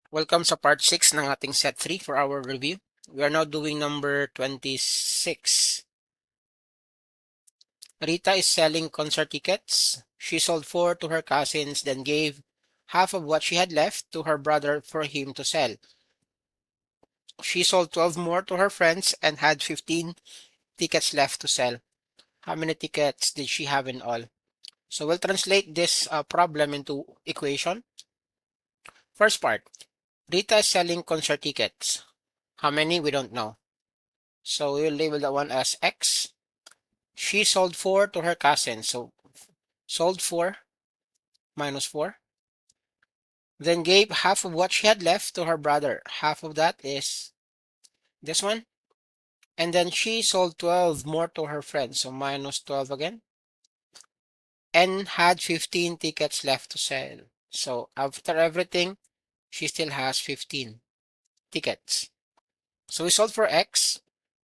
Welcome sa part 6 ng ating set 3 for our review. We are now doing number 26. Rita is selling concert tickets. She sold 4 to her cousins, then gave half of what she had left to her brother for him to sell. She sold 12 more to her friends and had 15 tickets left to sell. How many tickets did she have in all? So we'll translate this problem into equation. First part, Rita is selling concert tickets. How many? We don't know. So we'll label that one as X. She sold 4 to her cousin. So sold 4 minus 4. Then gave half of what she had left to her brother. Half of that is this one. And then she sold 12 more to her friends. So minus 12 again. And had 15 tickets left to sell. So after everything, she still has 15 tickets. So we solved for X.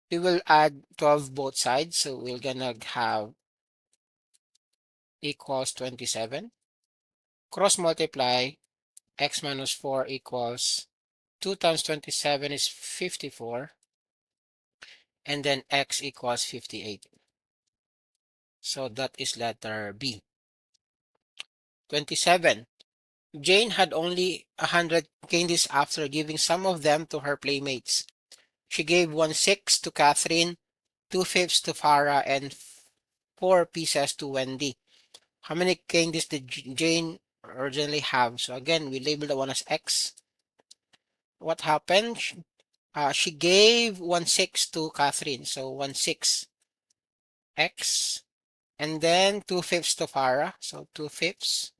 We will add 12 both sides. So we're gonna have equals 27. Cross multiply x minus 4 equals 2 times 27 is 54, and then x equals 58. So that is letter B. 27. Jane had only 100 candies after giving some of them to her playmates. She gave 1/6 to Catherine, 2/5 to Farah, and 4 pieces to Wendy. How many candies did Jane originally have? So again, we label the one as X. What happened? She gave 1/6 to Catherine, so 1/6 X, and then 2/5 to Farah, so 2/5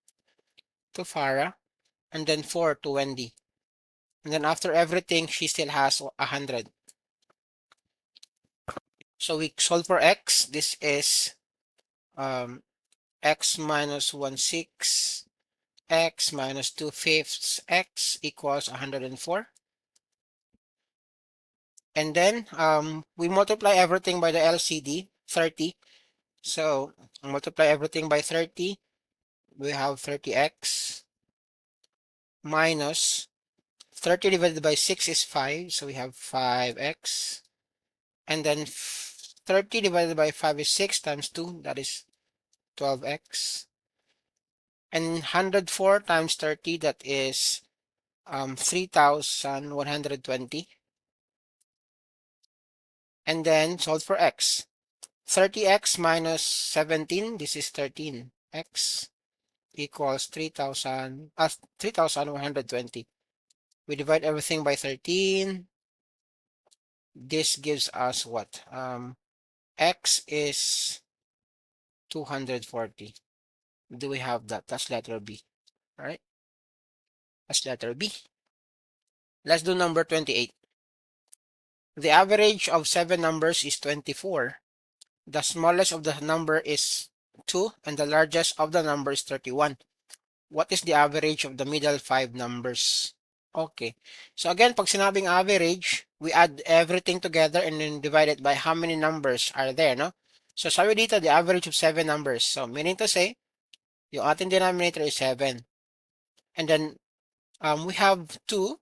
to Farah, and then 4 to Wendy. And then after everything, she still has 100. So we solve for X. This is X minus 1/6, X minus 2/5 X equals 104. And then we multiply everything by the LCD, 30. So multiply everything by 30. We have 30x minus 30 divided by 6 is 5. So we have 5x. And then 30 divided by 5 is 6 times 2. That is 12x. And 104 times 30, that is 3,120. And then solve for x. 30x minus 17, this is 13x equals 3,120. We divide everything by 13. This gives us what? X is 240. Do we have that? That's letter B. All right. That's letter B. Let's do number 28. The average of 7 numbers is 24. The smallest of the number is 2 and the largest of the number is 31. What is the average of the middle 5 numbers? Okay. So again, pag sinabing average, we add everything together and then divide it by how many numbers are there, no? So sabi dito, the average of 7 numbers. So meaning to say, yung ating denominator is 7. And then we have 2,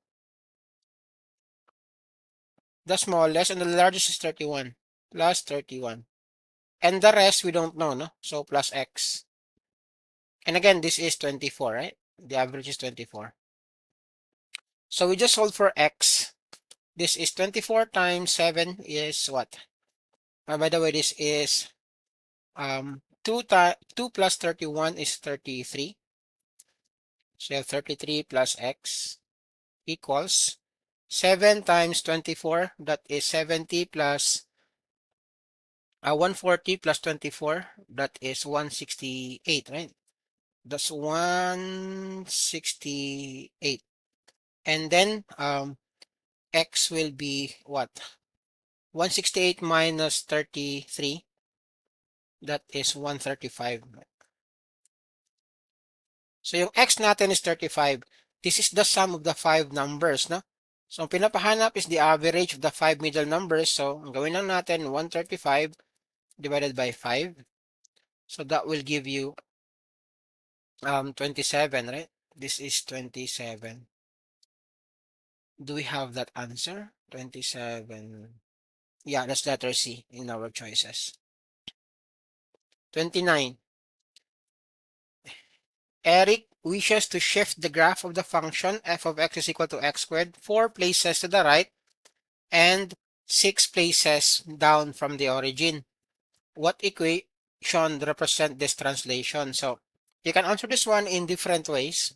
the smallest, and the largest is 31, plus 31. And the rest, we don't know, no? So plus x. And again, this is 24, right? The average is 24. So we just solve for x. This is 24 times 7 is what? By the way, this is 2 plus 31 is 33. So you have 33 plus x equals 7 times 24. That is 70 plus 140 plus 24. That is 168, right? That's 168. And then x will be what? 168 minus 33. That is 135. So yung x natin is 35. This is the sum of the 5 numbers, no? So ang pinapahanap is the average of the 5 middle numbers. So ang gawin lang natin 135 divided by 5. So that will give you 27, right? This is 27. Do we have that answer? 27. Yeah, that's letter C in our choices. 29. Eric wishes to shift the graph of the function f of x is equal to x squared 4 places to the right and 6 places down from the origin. What equation represent this translation? So, you can answer this one in different ways.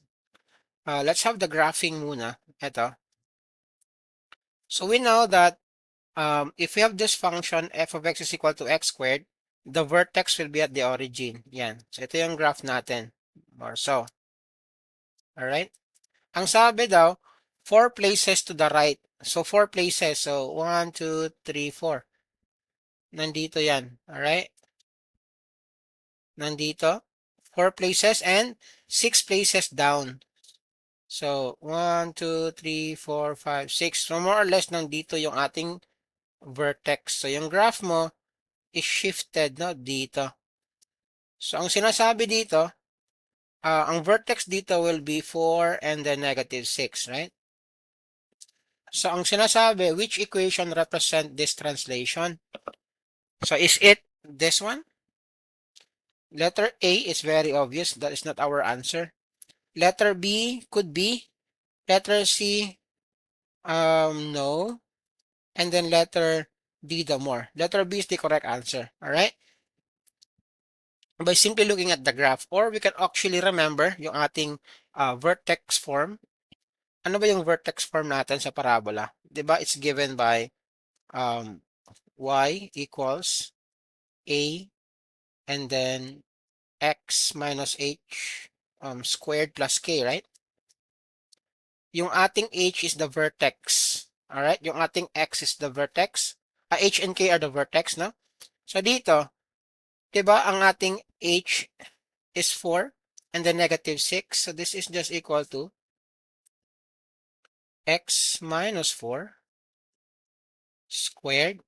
Let's have the graphing muna. Ito. So, we know that if we have this function f of x is equal to x squared, the vertex will be at the origin. Yan. So, ito yung graph natin. Or so. Alright? Ang sabi daw, 4 places to the right. So, 4 places. So, 1, 2, 3, 4. Nandito yan. Alright? Nandito. 4 places and 6 places down. So, 1, 2, 3, 4, 5, 6. So, more or less nandito yung ating vertex. So, yung graph mo is shifted, no? Dito. So, ang sinasabi dito, ang vertex dito will be 4 and then negative 6, right? So, ang sinasabi, which equation represent this translation? So, is it this one? Letter A is very obvious. That is not our answer. Letter B could be. Letter C, no. And then letter D, the more. Letter B is the correct answer. All right? By simply looking at the graph. Or we can actually remember yung ating vertex form. Ano ba yung vertex form natin sa parabola? Diba? It's given by y equals a and then x minus h squared plus k, right? Yung ating h is the vertex. Alright? Yung ating x is the vertex. H and k are the vertex, no? So dito, diba ang ating h is 4 and then negative 6. So this is just equal to x minus 4 squared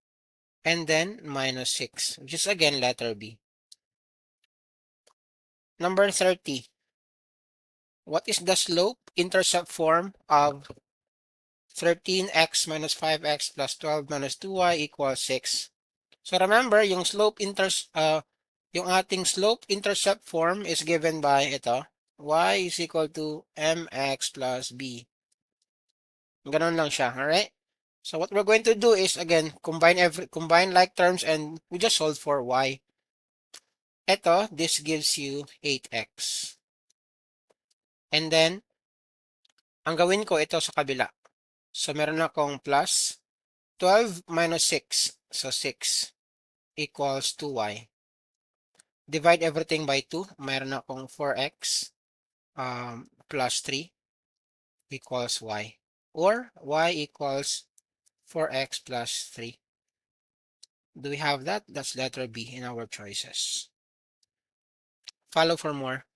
and then minus 6, which is again letter B. Number 30. What is the slope-intercept form of 13x minus 5x plus 12 minus 2y equals 6? So remember, yung yung ating slope-intercept form is given by ito. Y is equal to mx plus b. Ganun lang siya, alright? So what we're going to do is, again, combine like terms and we just solve for y. Ito, this gives you 8x. And then, ang gawin ko ito sa kabila. So meron akong plus 12 minus 6. So 6 equals 2y. Divide everything by 2. Meron akong 4x plus 3 equals y. Or y equals 4x plus 3. Do we have that? That's letter B in our choices. Follow for more.